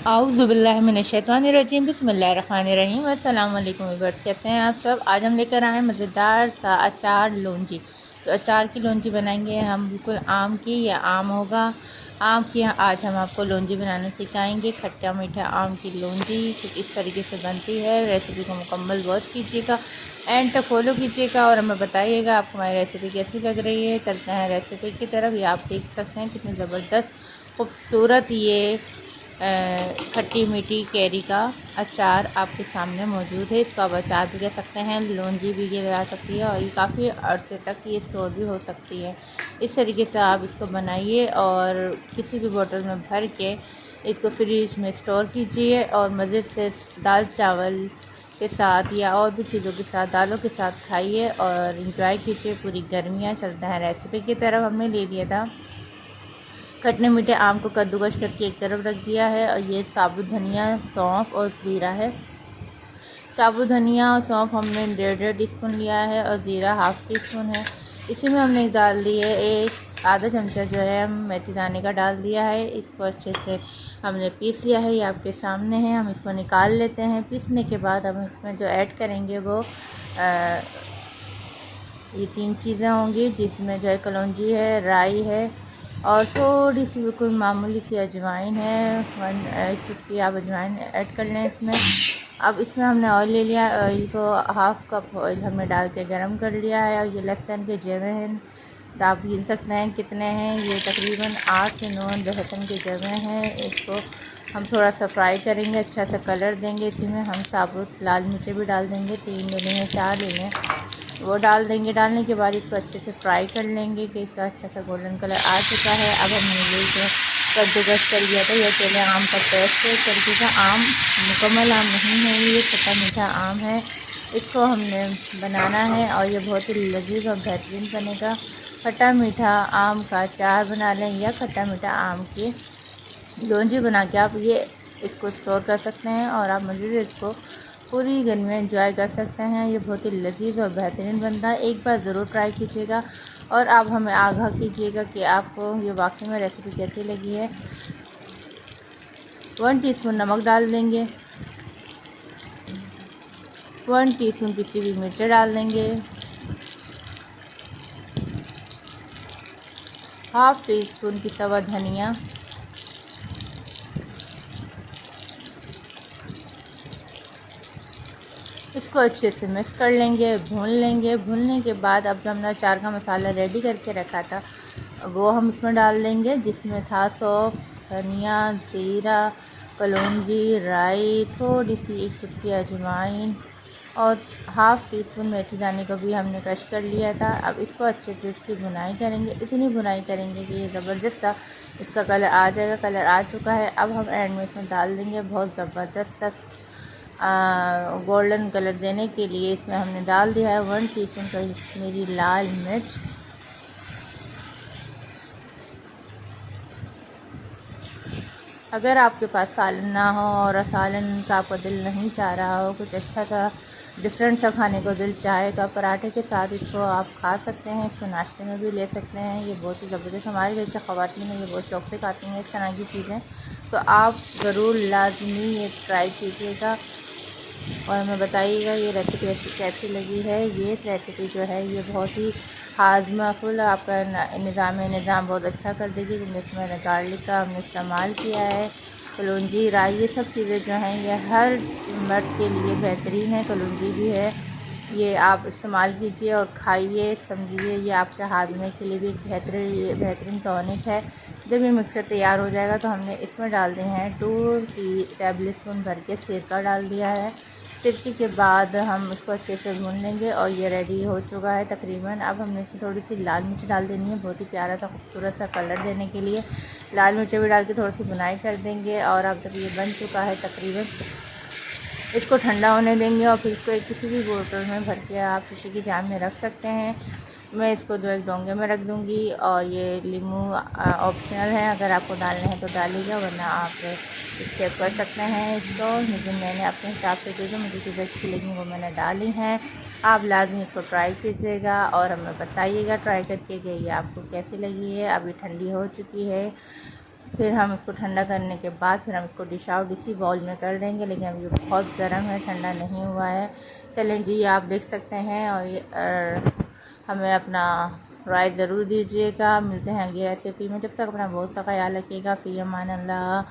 औज़ुबिल्लाहिमिनश्शैतानिर्रजीम बिस्मिल्लाहिर्रहमानिर्रहीम। अस्सलाम वालेकुम व्यूअर्स, कैसे हैं आप सब। आज हम लेकर आए हैं मज़ेदार सा अचार लौंजी। तो अचार की लौंजी बनाएंगे हम, बिल्कुल आम की, या आम होगा आम की। आज हम आपको लौंजी बनाना सिखाएंगे, खट्टा मीठा आम की लौंजी कुछ इस तरीके से बनती है। रेसिपी को मुकम्मल वॉच कीजिएगा, एंड तक फॉलो कीजिएगा और हमें बताइएगा आपको हमारी रेसिपी कैसी लग रही है। चलते हैं रेसिपी की तरफ। ये आप देख सकते हैं कितनी ज़बरदस्त खूबसूरत ये खट्टी मीठी कैरी का अचार आपके सामने मौजूद है। इसको आप अचार भी कह सकते हैं, लौंजी भी की जा सकती है, और ये काफ़ी अरसे तक ये स्टोर भी हो सकती है। इस तरीके से आप इसको बनाइए और किसी भी बोतल में भर के इसको फ्रिज में स्टोर कीजिए और मज़े से दाल चावल के साथ या और भी चीज़ों के साथ, दालों के साथ खाइए और इंजॉय कीजिए पूरी गर्मियाँ। चलते हैं रेसिपी की तरफ। हमने ले लिया था खट्टे मीठे आम को कद्दूकस करके एक तरफ रख दिया है, और ये साबुत धनिया, सौंफ और ज़ीरा है। साबुत धनिया और सौंफ हमने 1.5 टीस्पून लिया है, और ज़ीरा हाफ़ टी स्पून है। इसी में हमने डाल दिए एक आधा चमचा जो है हम मेथी दाने का डाल दिया है। इसको अच्छे से हमने पीस लिया है, ये आपके सामने है। हम इसको निकाल लेते हैं। पीसने के बाद हम इसमें जो ऐड करेंगे वो ये 3 चीज़ें होंगी, जिसमें जो है कलौंजी है, राई है, और थोड़ी सी बिल्कुल मामूली सी अजवाइन है। 1 चुटकी आप अजवाइन ऐड कर लें इसमें। अब इसमें हमने ऑयल ले लिया। ऑयल को हाफ़ कप ऑयल हमने डाल के गरम कर लिया है, और ये लहसुन के जवे हैं, तो आप गिन सकते हैं कितने हैं। ये तकरीबन 8 से 9 लहसुन के जवे हैं। इसको हम थोड़ा सा फ्राई करेंगे, अच्छा सा कलर देंगे। इसी में हम साबुत लाल मिर्चें भी डाल देंगे, 3 ले लें, 4 ले लें, वो डाल देंगे। डालने के बाद इसको अच्छे से फ्राई कर लेंगे कि इसका अच्छा सा गोल्डन कलर आ चुका है। अब हमने ये जो कद्दूकस कर लिया था, ये अकेले आम का पेस्ट है, तरीके का आम, मुकम्मल आम नहीं है, ये खट्टा मीठा आम है। इसको हमने बनाना है और ये बहुत ही लजीज और बेहतरीन बनेगा। खट्टा मीठा आम का अचार बना लें या खट्टा मीठा आम की लौंजी बना के आप ये इसको स्टोर कर सकते हैं, और आप मज़ीद इसको पूरी गर्मी में एंजॉय कर सकते हैं। ये बहुत ही लजीज और बेहतरीन बनता है। एक बार ज़रूर ट्राई कीजिएगा और आप हमें आगाह कीजिएगा कि आपको ये वाकई में रेसिपी कैसी लगी है। 1 टीस्पून नमक डाल देंगे, 1 टीस्पून पिसी हुई मिर्चें डाल देंगे, हाफ़ टी स्पून पिसा हुआ धनिया, इसको अच्छे से मिक्स कर लेंगे, भून लेंगे। भूनने के बाद अब जो हमने अचार का मसाला रेडी करके रखा था वो हम इसमें डाल देंगे, जिसमें था सौंफ, धनिया, ज़ीरा, कलौंजी, राई, थोड़ी सी 1 चुटकी अजवाइन, और हाफ़ टी स्पून मेथी दाने को भी हमने क्रश कर लिया था। अब इसको अच्छे से इसकी भुनाई करेंगे, इतनी भुनाई करेंगे कि ये ज़बरदस्त सा इसका कलर आ जाएगा। कलर आ चुका है। अब हम एंड में इसमें डाल देंगे बहुत ज़बरदस्त सा गोल्डन कलर देने के लिए इसमें हमने डाल दिया है 1 टीस्पून कश्मीरी लाल मिर्च। अगर आपके पास सालन ना हो और सालन का आपका दिल नहीं चाह रहा हो, कुछ अच्छा सा डिफरेंट सा खाने को दिल चाहे, तो आप पराठे के साथ इसको आप खा सकते हैं। इसको नाश्ते में भी ले सकते हैं। ये बहुत ही ज़बरदस्त, हमारे जैसे ख़वातीन हैं ये बहुत शौक़ से खाती हैं इस तरह की चीज़ें। तो आप ज़रूर लाजमी ये ट्राई कीजिएगा और हमें बताइएगा ये रेसिपी कैसी लगी है। ये रेसिपी जो है ये बहुत ही हाजमा फुल आपका निज़ाम बहुत अच्छा कर देगी, क्योंकि इसमें गार्लिक का हमने इस्तेमाल किया है। कलौंजी, राई, ये सब चीज़ें जो हैं ये हर मर्द के लिए बेहतरीन है। कलौंजी भी है, ये आप इस्तेमाल कीजिए और खाइए। समझिए ये आपके हाजमे के लिए भी एक बेहतरीन टॉनिक है। जब ये मिक्सर तैयार हो जाएगा तो हमने इसमें डाल दिए हैं 2 टेबल स्पून भर के सिरका डाल दिया है। सिरके के बाद हम उसको अच्छे से भून लेंगे और ये रेडी हो चुका है तकरीबन। अब हमने इसमें थोड़ी सी लाल मिर्च डाल देनी है, बहुत ही प्यारा सा खूबसूरत सा कलर देने के लिए लाल मिर्चें भी डाल के थोड़ी सी बुनाई कर देंगे। और अब जब ये बन चुका है तकरीबन, इसको ठंडा होने देंगे और फिर इसको एक किसी भी बोतल में भर के आप शीशे की जाम में रख सकते हैं। मैं इसको जो एक डोंगे में रख दूँगी, और ये लीमू ऑप्शनल है, अगर आपको डालना है तो डालिएगा, वरना आप स्किप कर सकते हैं इसको। लेकिन मैंने अपने हिसाब से जो मुझे चीज़ें अच्छी लगी वो मैंने डाली हैं। आप लाजमी इसको ट्राई कीजिएगा और हमें बताइएगा ट्राई करके कि ये आपको कैसी लगी है। अभी ठंडी हो चुकी है फिर हम इसको ठंडा करने के बाद फिर हम इसको डिश आउट इसी बाउल में कर देंगे। लेकिन अभी बहुत गर्म है, ठंडा नहीं हुआ है। चलें जी, आप देख सकते हैं। और ये हमें अपना राय ज़रूर दीजिएगा। मिलते हैं अगली रेसिपी में, जब तक अपना बहुत सा ख्याल रखिएगा। फ़ी अमान अल्लाह।